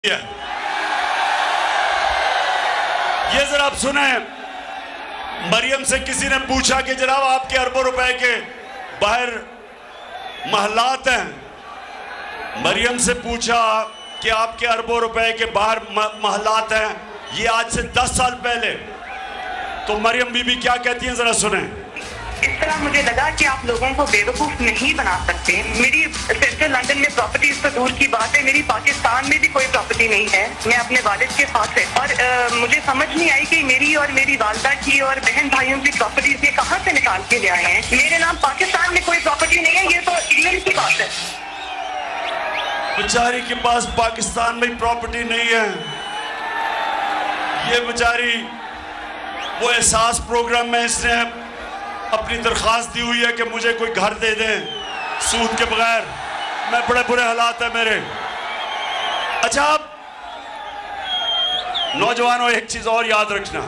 ये जरा आप सुने, मरियम से किसी ने पूछा कि जनाब आपके अरबों रुपए के बाहर महलात हैं। मरियम से पूछा कि आपके अरबों रुपए के बाहर महलात हैं, ये आज से 10 साल पहले। तो मरियम बीबी क्या कहती हैं, जरा सुने। इस तरह मुझे लगा कि आप लोगों को बेवकूफ नहीं बना सकते। मेरी सेंट्रल लंदन में प्रॉपर्टीज तो दूर की बात है, मेरी पाकिस्तान में भी कोई प्रॉपर्टी नहीं है। मैं अपने वालिद के साथ है और मुझे समझ नहीं आई कि मेरी और मेरी वालदा की और बहन भाइयों की प्रॉपर्टीज ये कहाँ से निकाल के ले आए हैं। मेरे नाम पाकिस्तान में कोई प्रॉपर्टी नहीं है, ये तो इंग्लैंड की बात है। बेचारी के पास पाकिस्तान में प्रॉपर्टी नहीं है। ये बेचारी वो एहसास प्रोग्राम में इसने अपनी दरख्वास्त दी हुई है कि मुझे कोई घर दे दें सूद के बगैर, मैं बड़े बुरे हालात है मेरे। अच्छा, आप नौजवानों एक चीज और याद रखना,